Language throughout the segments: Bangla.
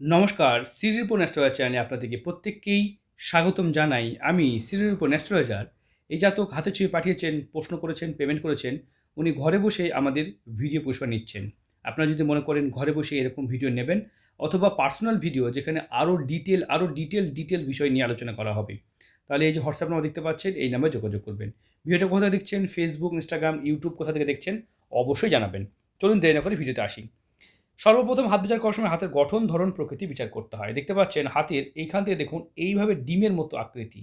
নমস্কার, সিরির উপর ন্যাস্টোলজার চ্যানেলে আপনাদেরকে প্রত্যেককেই স্বাগতম জানাই। আমি সিরির উপর ন্যাস্টোলজার। এই জাতক হাতে ছুঁয়ে পাঠিয়েছেন, প্রশ্ন করেছেন, পেমেন্ট করেছেন। উনি ঘরে বসে আমাদের ভিডিও পরিষেবা নিচ্ছেন। আপনারা যদি মনে করেন ঘরে বসে এরকম ভিডিও নেবেন অথবা পার্সোনাল ভিডিও যেখানে আরও ডিটেল বিষয় নিয়ে আলোচনা করা হবে। তাহলে এই যে হোয়াটসঅ্যাপ নাম্বার দেখতে পাচ্ছেন, এই নাম্বারে যোগাযোগ করবেন। ভিডিওটা কোথা থেকে দেখছেন? ফেসবুক, ইনস্টাগ্রাম, ইউটিউব কোথা থেকে দেখছেন? অবশ্যই জানাবেন। চলুন দেরি না করে ভিডিওতে আসি। সর্বপ্রথম হাত বিচার করার সময় হাতের গঠন, ধরন, প্রকৃতি বিচার করতে হয়। দেখতে পাচ্ছেন হাতের এইখান থেকে দেখুন এইভাবে ডিমের মতো আকৃতি।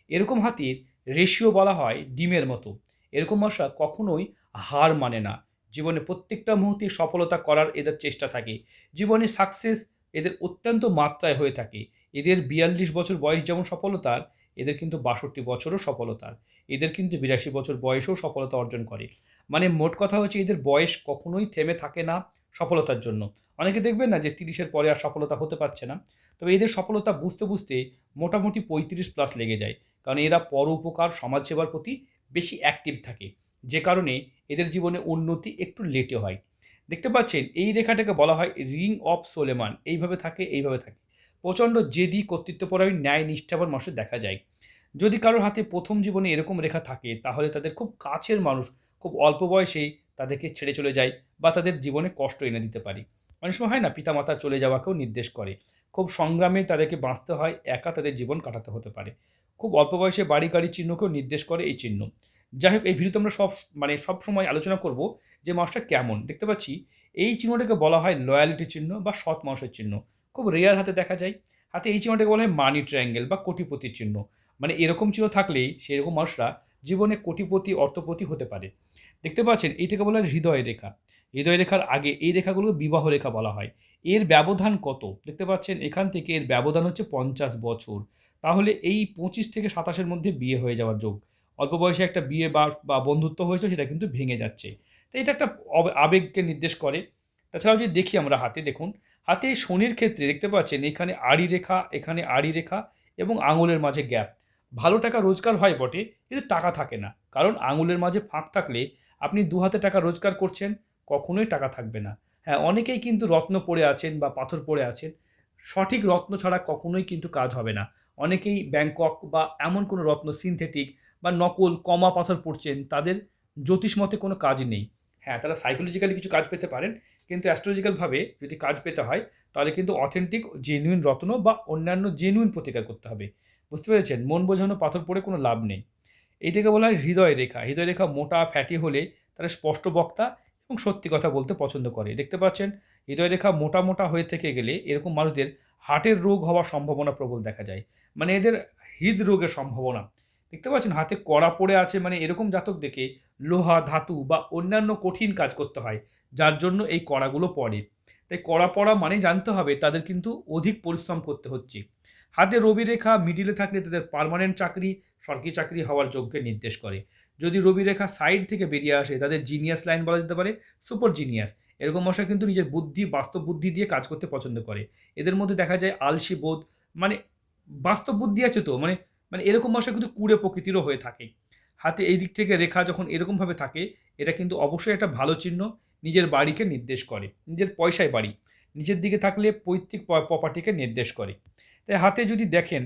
এরকম হাতির রেশিও বলা হয় ডিমের মতো। এরকম মশা কখনোই হার মানে না। জীবনে প্রত্যেকটা মুহূর্তে সফলতা করার এদের চেষ্টা থাকে। জীবনে সাকসেস এদের অত্যন্ত মাত্রায় হয়ে থাকে। এদের ৪২ বছর বয়স যেমন সফলতার, এদের কিন্তু ৬২ বছরও সফলতার। এদের কিন্তু ৮২ বছর বয়সেও সফলতা অর্জন করে। মানে মোট কথা হচ্ছে এদের বয়স কখনোই থেমে থাকে না সফলতার জন্য। অনেকে দেখবেন না যে ৩০-এর পরে আর সফলতা হতে পারছে না। তবে এদের সফলতা বুঝতে মোটামুটি ৩৫+ লেগে যায়। কারণ এরা পরোপকার, সমাজসেবার প্রতি বেশি অ্যাক্টিভ থাকে। যে কারণে এদের জীবনে উন্নতি একটু লেটে হয়। দেখতে পাচ্ছেন এই রেখাটাকে বলা হয় রিং অফ সোলেমান। এইভাবে থাকে। প্রচণ্ড জেদি, কর্তৃত্বপরায়ণ, ন্যায় নিষ্ঠাবান মানুষের দেখা যায়। যদি কারোর হাতে ১ম জীবনে এরকম রেখা থাকে তাহলে তাদের খুব কাছের মানুষ খুব অল্প বয়সেই তাদেরকে ছেড়ে চলে যায় বা তাদের জীবনে কষ্ট এনে দিতে পারে। অনেক সময় হয় না পিতামাতা চলে যাওয়াকেও নির্দেশ করে। খুব সংগ্রামে তাদেরকে বাঁচতে হয়, একা তাদের জীবন কাটাতে হতে পারে। খুব অল্প বয়সে বাড়ি গাড়ির চিহ্নকেও নির্দেশ করে এই চিহ্ন। যাই হোক এই ভিডিওতে আমরা সবসময় আলোচনা করব যে মানুষটা কেমন। দেখতে পাচ্ছি এই চিহ্নটাকে বলা হয় লয়ালিটি চিহ্ন বা সৎ মানুষের চিহ্ন। খুব রেয়ার হাতে দেখা যায়। হাতে এই চিহ্নটাকে বলা হয় মানি ট্রায়াঙ্গেল বা কোটিপতির চিহ্ন। মানে এরকম চিহ্ন থাকলেই সেরকম মানুষরা জীবনে কোটিপতি, অর্থপতি হতে পারে। দেখতে পাচ্ছেন এইটাকে বলা হয় হৃদয় রেখা। হৃদয় রেখার আগে এই রেখাগুলোকে বিবাহ রেখা বলা হয়। এর ব্যবধান কত? দেখতে পাচ্ছেন এখান থেকে এর ব্যবধান হচ্ছে ৫০ বছর। তাহলে এই ২৫ থেকে ২৭ এর মধ্যে বিয়ে হয়ে যাওয়ার যোগ। অল্প বয়সে একটা বিয়ে বা বন্ধুত্ব হয়েছে সেটা কিন্তু ভেঙে যাচ্ছে। তো এটা একটা আবেগকে নির্দেশ করে। তাছাড়াও যদি দেখি আমরা হাতে দেখুন, হাতে শনির ক্ষেত্রে দেখতে পাচ্ছেন এখানে আড়ি রেখা, এখানে আড়ি রেখা এবং আঙুলের মাঝে গ্যাপ। ভালো টাকা রোজগার হয় বটে, কিন্তু টাকা থাকে না। কারণ আঙুলের মাঝে ফাঁক থাকলে আপনি ২ হাতে টাকা রোজগার করছেন, কখনোই টাকা থাকবে না। হ্যাঁ, অনেকেই কিন্তু রত্ন পড়ে আছেন বা পাথর পড়ে আছেন। সঠিক রত্ন ছাড়া কখনোই কিন্তু কাজ হবে না। অনেকেই ব্যাংকক বা এমন কোনো রত্ন সিনথেটিক বা নকল কমা পাথর পড়ছেন, তাদের জ্যোতিষমতে কোনো কাজ নেই। হ্যাঁ, তারা সাইকোলজিক্যালি কিছু কাজ পেতে পারেন, কিন্তু অ্যাস্ট্রোলজিক্যালভাবে যদি কাজ পেতে হয়, তাহলে কিন্তু অথেন্টিক জেনুইন রত্ন বা অন্যান্য জেনুইন প্রতিকার করতে হবে। বুঝতে পেরেছেন? মন বোঝানো পাথর পড়ে কোনো লাভ নেই। এইটাকে বলা হয় হৃদয় রেখা। হৃদয় রেখা মোটা, ফ্যাটি হলে তারা স্পষ্ট বক্তা এবং সত্যি কথা বলতে পছন্দ করে। দেখতে পাচ্ছেন হৃদয় রেখা মোটা হয়ে থেকে গেলে এরকম মানুষদের হার্টের রোগ হওয়ার সম্ভাবনা প্রবল দেখা যায়। মানে এদের হৃদরোগের সম্ভাবনা। দেখতে পাচ্ছেন হাতে কড়া পড়ে আছে মানে এরকম জাতক দেখে লোহা, ধাতু বা অন্যান্য কঠিন কাজ করতে হয়, যার জন্য এই কড়াগুলো পড়ে। তাই কড়া পড়া মানেই জানতে হবে তাদের কিন্তু অধিক পরিশ্রম করতে হচ্ছে। হাতে রবি রেখা মিডিলে থাকলে তাদের পার্মানেন্ট চাকরি, সরকারি চাকরি হওয়ার যোগ্যকে নির্দেশ করে। যদি রবি রেখা সাইড থেকে বেরিয়ে আসে তাদের জিনিয়াস লাইন বলা যেতে পারে, সুপার জিনিয়াস। এরকম মশা কিন্তু নিজের বুদ্ধি, বাস্তব বুদ্ধি দিয়ে কাজ করতে পছন্দ করে। এদের মধ্যে দেখা যায় আলসি বোধ, মানে বাস্তব বুদ্ধি আছে তো মানে মানে এরকম মশা কিন্তু কুঁড়ে প্রকৃতিরও হয়ে থাকে। হাতে এই দিক থেকে রেখা যখন এরকমভাবে থাকে, এটা কিন্তু অবশ্যই একটা ভালো চিহ্ন। নিজের বাড়িকে নির্দেশ করে। নিজের পয়সায় বাড়ি। নিচের দিকে থাকলে পৈতৃক প্রপার্টিকে নির্দেশ করে। তাই হাতে যদি দেখেন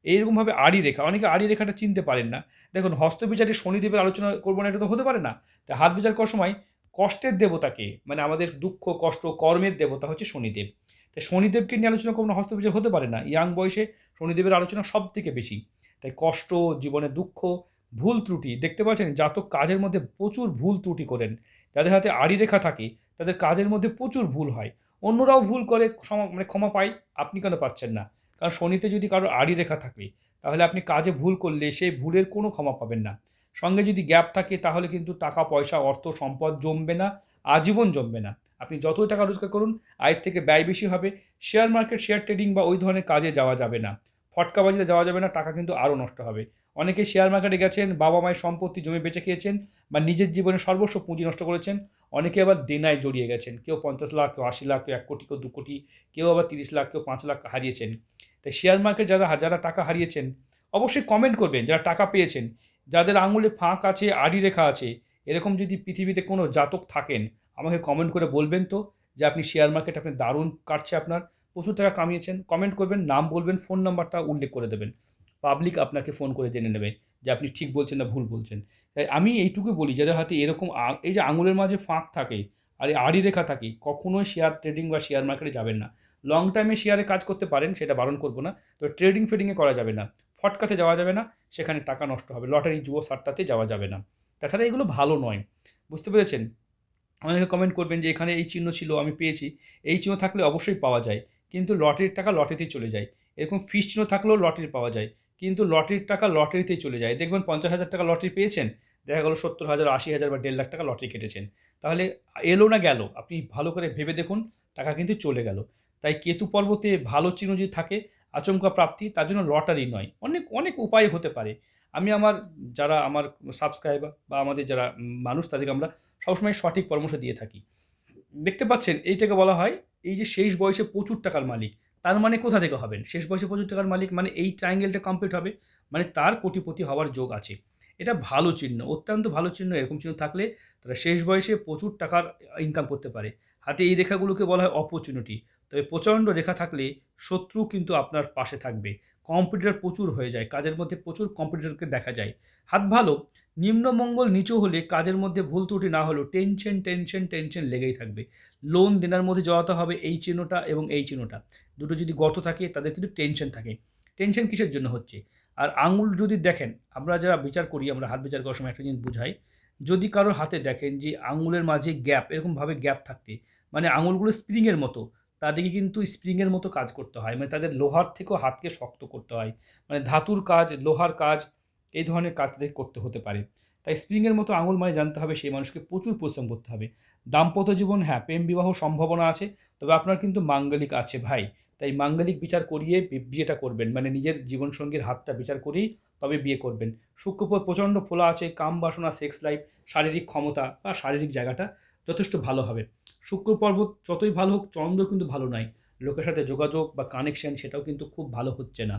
এইরকমভাবে আড়ি রেখা, অনেকে আড়ি রেখাটা চিনতে পারেন না। দেখুন হস্তবিচারে শনিদেবের আলোচনা করব না এটা তো হতে পারে না। তাই হাত বিচার করার সময় কষ্টের দেবতাকে মানে আমাদের দুঃখ, কষ্ট, কর্মের দেবতা হচ্ছে শনিদেব। তাই শনিদেবকে নিয়ে আলোচনা করব না হস্তবিচার হতে পারে না। ইয়াং বয়সে শনিদেবের আলোচনা সবথেকে বেশি। তাই কষ্ট, জীবনের দুঃখ, ভুল ত্রুটি দেখতে পাচ্ছেন জাতক কাজের মধ্যে প্রচুর ভুল ত্রুটি করেন। যাদের হাতে আড়ি রেখা থাকে তাদের কাজের মধ্যে প্রচুর ভুল হয়। অন্যরাও ভুল করে মানে ক্ষমা পায়, আপনি কেন পাচ্ছেন না? কারণ শনিতে যদি কারোর আড়ি রেখা থাকে, তাহলে আপনি কাজে ভুল করলে সেই ভুলের কোনো ক্ষমা পাবেন না। সঙ্গে যদি গ্যাপ থাকে তাহলে কিন্তু টাকা পয়সা, অর্থ, সম্পদ জমবে না, আজীবন জমবে না। আপনি যতই টাকা রোজগার করুন, আয়ের থেকে ব্যয় বেশি হবে। শেয়ার মার্কেট, শেয়ার ট্রেডিং বা ওই ধরনের কাজে যাওয়া যাবে না। ফটকাবাজিতে যাওয়া যাবে না, টাকা কিন্তু আরও নষ্ট হবে। অনেকে শেয়ার মার্কেটে গেছেন, বাবা-মায়ের সম্পত্তি জমি বেচে খেয়েছেন বা নিজের জীবনে সর্বস্ব পুঁজি নষ্ট করেছেন। অনেকে আবার দেনায় জড়িয়ে গেছেন। কেউ ৫০ লাখ, কেউ ৮০ লাখ, কেউ ১ কোটি, কেউ ২ কোটি, কেউ আবার ৩০ লাখ, কেউ ৫ লাখ হারিয়েছেন। তাই শেয়ার মার্কেট যারা টাকা হারিয়েছেন, অবশ্যই কমেন্ট করবেন যারা টাকা পেয়েছেন। যাদের আঙুলে ফাঁক আছে, আড়ি রেখা আছে, এরকম যদি পৃথিবীতে কোনো জাতক থাকেন, আমাকে কমেন্ট করে বলবেন তো যে আপনি শেয়ার মার্কেট আপনি দারুণ কাটছে আপনার, প্রচুর টাকা কামিয়েছেন, কমেন্ট করবেন, নাম বলবেন, ফোন নাম্বারটা উল্লেখ করে দেবেন। পাবলিক আপনাকে ফোন করে জেনে নেবে যে আপনি ঠিক বলছেন না ভুল বলছেন। তাই আমি এইটুকু বলি, যাদের হাতে এরকম এই যে আঙুলের মাঝে ফাঁক থাকে আর এই আড়ি রেখা থাকে, কখনোই শেয়ার ট্রেডিং বা শেয়ার মার্কেটে যাবেন না। লং টাইমে শেয়ারে কাজ করতে পারেন, সেটা বারণ করব না। তবে ট্রেডিং ফেডিংয়ে করা যাবে না। ফটকাতে যাওয়া যাবে না, সেখানে টাকা নষ্ট হবে। লটারি, জুয়ো, সাট্টাতে যাওয়া যাবে না। তাছাড়া এগুলো ভালো নয়। বুঝতে পেরেছেন? অনেকে কমেন্ট করবেন যে এখানে এই চিহ্ন ছিল, আমি পেয়েছি। এই চিহ্ন থাকলে অবশ্যই পাওয়া যায়। কিন্তু লটারির টাকা লটারিতেই চলে যায়। এরকম ফিস চিহ্ন থাকলেও লটারি পাওয়া যায়। কিন্তু লটারির টাকা লটারিতেই চলে যায়। দেখবেন ৫০,০০০ টাকা লটারি পেয়েছেন, দেখা গেল ৭০,০০০, ৮০,০০০ বা ১.৫ লাখ টাকা লটারি কেটেছেন। তাহলে এলো না গেল? আপনি ভালো করে ভেবে দেখুন, টাকা কিন্তু চলে গেল। তাই কেতু পর্বতে ভালো চিহ্ন যদি থাকে, আচমকা প্রাপ্তি, তার জন্য লটারি নয়। অনেক, অনেক উপায় হতে পারে। আমি যারা আমার সাবস্ক্রাইবার বা আমাদের যারা মানুষ, তাদেরকে আমরা সবসময় সঠিক পরামর্শ দিয়ে থাকি। দেখতে পাচ্ছেন, এইটাকে বলা হয়, এই যে শেষ বয়সে প্রচুর টাকার মালিক। তার মানে কোথা থেকে হবেন? শেষ বয়সে প্রচুর টাকার মালিক মানে এই ট্রায়াঙ্গেলটা কমপ্লিট হবে। মানে তার কোটিপতি হওয়ার যোগ আছে। এটা ভালো চিহ্ন, অত্যন্ত ভালো চিহ্ন। এরকম চিহ্ন থাকলে তারা শেষ বয়সে প্রচুর টাকার ইনকাম করতে পারে। হাতে এই রেখাগুলোকে বলা হয় অপরচুনিটি। তবে প্রচণ্ড রেখা থাকলে শত্রু কিন্তু আপনার পাশে থাকবে। কম্পিটিটর প্রচুর হয়ে যায়। কাজের মধ্যে প্রচুর কম্পিটিটরকে দেখা যায়। হাত ভালো, নিম্নমঙ্গল নিচু হলে কাজের মধ্যে ভুল ত্রুটি না হলেও টেনশন, টেনশন, টেনশন লেগেই থাকবে। লোন দেনার মধ্যে জড়াতে হবে এই চিহ্নটা এবং এই চিহ্নটা। দুটো যদি গর্ত থাকে, তাদের কিন্তু টেনশন থাকে। টেনশন কিসের জন্য হচ্ছে? আর আঙুল যদি দেখেন, আমরা যারা বিচার করি, আমরা হাত বিচার করার সময় একটা জিনিস বুঝাই। যদি কারোর হাতে দেখেন যে আঙুলের মাঝে গ্যাপ, এরকমভাবে গ্যাপ থাকতে, মানে আঙুলগুলো স্প্রিংয়ের মতো, তাদেরকে কিন্তু স্প্রিংয়ের মতো কাজ করতে হয়। মানে তাদের লোহার থেকেও হাতকে শক্ত করতে হয়। মানে ধাতুর কাজ, লোহার কাজ, এই ধরনের কাজ তাদের করতে হতে পারে। তাই স্প্রিংয়ের মতো আঙুল মানে জানতে হবে সেই মানুষকে প্রচুর পরিশ্রম করতে হবে। দাম্পত্য জীবন, হ্যাঁ, প্রেম বিবাহ সম্ভাবনা আছে। তবে আপনার কিন্তু মাঙ্গলিক আছে ভাই। তাই মাঙ্গলিক বিচার করিয়ে বিয়েটা করবেন। মানে নিজের জীবনসঙ্গীর হাতটা বিচার করেই তবে বিয়ে করবেন। শুক্র প্রচণ্ড ফোলা আছে, কাম বাসনা, সেক্স লাইফ, শারীরিক ক্ষমতা বা শারীরিক জায়গাটা যথেষ্ট ভালো হবে। শুক্র পর্বত যতই ভালো হোক, চন্দ্র কিন্তু ভালো নয়। লোকের সাথে যোগাযোগ বা কানেকশন, সেটাও কিন্তু খুব ভালো হচ্ছে না।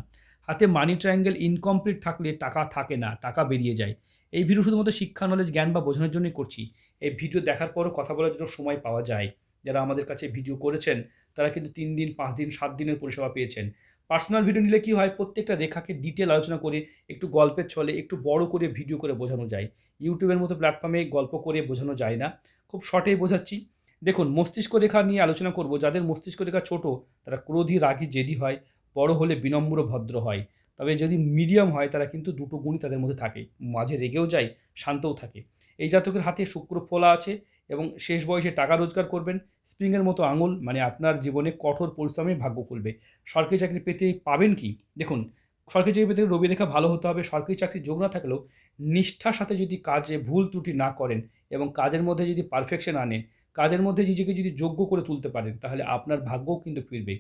হাতে মানি ট্রায়াঙ্গেল ইনকমপ্লিট থাকলে টাকা থাকে না, টাকা বেরিয়ে যায়। এই ভিডিও শুধুমাত্র শিক্ষা, নলেজ, জ্ঞান বা বোঝানোর জন্যই করছি। এই ভিডিও দেখার পরও কথা বলার জন্য সময় পাওয়া যায়। যারা আমাদের কাছে ভিডিও করেছেন, তারা কিন্তু ৩ দিন, ৫ দিন, ৭ দিনের পরিষেবা পেয়েছেন। পার্সোনাল ভিডিও নিলে কি হয়, প্রত্যেকটা রেখাকে ডিটেল আলোচনা করে একটু গল্পের ছলে একটু বড় করে ভিডিও করে বোঝানো যায়। ইউটিউবের মতো প্ল্যাটফর্মে গল্প করে বোঝানো যায় না। খুব শর্টেই বোঝাচ্ছি। দেখুন, মস্তিষ্ক রেখা নিয়ে আলোচনা করব। যাদের মস্তিষ্ক রেখা ছোট, তারা ক্রোধী, রাগী, জেদি হয়। বড় হলে বিনম্র, ভদ্র হয়। তবে যদি মিডিয়াম হয়, তারা কিন্তু দুটো গুণই তাদের মধ্যে থাকে। মাঝে রেগেও যায়, শান্তও থাকে। এই জাতকের হাতে শুক্র ফোলা আছে এবং শেষ বয়সে টাকা রোজগার করবেন। স্প্রিংয়ের মতো আঙুল মানে আপনার জীবনে কঠোর পরিশ্রমে ভাগ্য খুলবে। সরকারি চাকরি পেতে পাবেন কি? দেখুন, সরকারি চাকরি পেতে রবি রেখা ভালো হতে হবে। সরকারি চাকরির যোগ না থাকলেও নিষ্ঠার সাথে যদি কাজে ভুল ত্রুটি না করেন এবং কাজের মধ্যে যদি পারফেকশন আনেন, কাজের মধ্যে নিজেকে যদি যোগ্য করে তুলতে পারেন, তাহলে আপনার ভাগ্যও কিন্তু ফিরবে।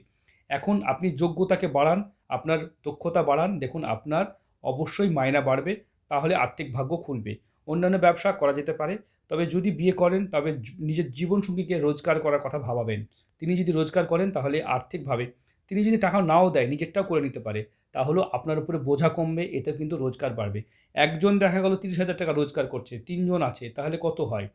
এখন আপনি যোগ্যতাকে বাড়ান, আপনার দক্ষতা বাড়ান, দেখুন আপনার অবশ্যই মাইনা বাড়বে, তাহলে আর্থিক ভাগ্য খুলবে। অন্যান্য ব্যবসা করা যেতে পারে। তবে যদি বিয়ে করেন, তবে নিজের জীবনসঙ্গীকে রোজগার করার কথা ভাবাবেন। তিনি যদি রোজগার করেন, তাহলে আর্থিকভাবে তিনি যদি টাকা নাও দেয়, নিজেরটাও করে নিতে পারে। তাহলেও আপনার উপরে বোঝা কমবে, এতে কিন্তু রোজগার বাড়বে। একজন দেখা গেল ৩০,০০০ টাকা রোজগার করছে, ৩ জন আছে, তাহলে কত হয়?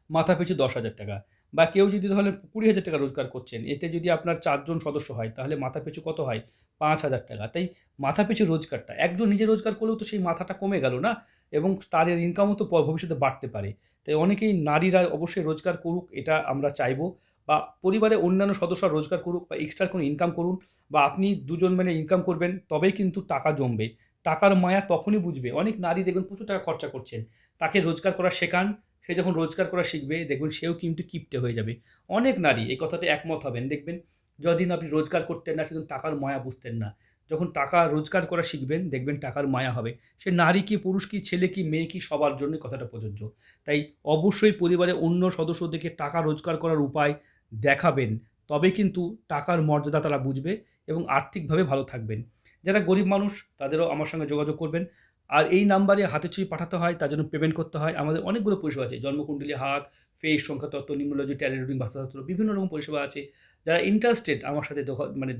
মাথাপিছু ১০,০০০ টাকা। বা কেউ যদি ধরেন ২০,০০০ টাকা রোজগার করছেন, এতে যদি আপনার ৪ জন সদস্য হয়, তাহলে মাথাপিছু কত হয়? ৫,০০০ টাকা। তাই মাথাপিছু রোজগারটা, একজন নিজে রোজগার করলেও তো সেই মাথাটা কমে গেল না? এবং তার এর ইনকামও তো ভবিষ্যতে বাড়তে পারে। তাই অনেকেই নারীরা অবশ্যই রোজগার করুক, এটা আমরা চাইবো। বা পরিবারের অন্যান্য সদস্যরা রোজগার করুক বা এক্সট্রা কোনো ইনকাম করুন, বা আপনি দুজন মিলে ইনকাম করবেন, তবেই কিন্তু টাকা জমবে। টাকার মায়া তখনই বুঝবে। অনেক নারী দেখবেন প্রচুর টাকা খরচা করছেন। তাকে রোজগার করা শেখান। সে যখন রোজগার করা শিখবে, দেখবেন সেও কিন্তু কিপ্টে হয়ে যাবে। অনেক নারী এই কথাতে একমত হবেন। দেখবেন যতদিন আপনি রোজগার করতেন না, সেদিন টাকার মায়া বুঝতেন না। যখন টাকা রোজগার করা শিখবেন, দেখবেন টাকার মায়া হবে। সে নারী কি, পুরুষ কি, ছেলে কি, মেয়ে কি, সবার জন্যই কথাটা প্রযোজ্য। তাই অবশ্যই পরিবারের অন্য সদস্যদেরকে টাকা রোজগার করার উপায় দেখাবেন। তবে কিন্তু টাকার মর্যাদা তারা বুঝবে এবং আর্থিকভাবে ভালো থাকবেন। যারা গরিব মানুষ, তাদেরও আমার সঙ্গে যোগাযোগ করবেন। আর এই নাম্বারে হাতে ছবি পাঠাতে হয়, তার জন্য পেমেন্ট করতে হয়। আমাদের অনেকগুলো পরিষেবা আছে। জন্মকুণ্ডলী, হাত, ফেক সংখ্যা তত্ত্ব, নিউমোলজি, ট্যালি রিডিং, ভাষাতত্ত্ব বিভিন্ন রকম পরিষেবা আছে। যারা ইন্টারেস্টেড আমার সাথে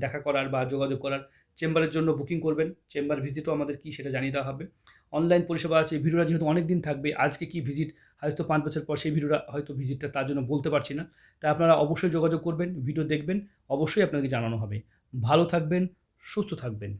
দেখা করার বা যোগাযোগ করার, চেম্বারের জন্য বুকিং করবেন। চেম্বার ভিজিটও আমাদের কী সেটা জানিয়ে দেওয়া হবে। অনলাইন পরিষেবা আছে। ভিডিওটা যেহেতু অনেক দিন থাকবে, আজকে কি ভিজিট, হয়তো ৫ বছর পর সেই ভিডিওটা হয়তো ভিজিটটা তার জন্য বলতে পারছি না। তাই আপনারা অবশ্যই যোগাযোগ করবেন, ভিডিও দেখবেন, অবশ্যই আপনাদেরকে জানানো হবে। ভালো থাকবেন, সুস্থ থাকবেন।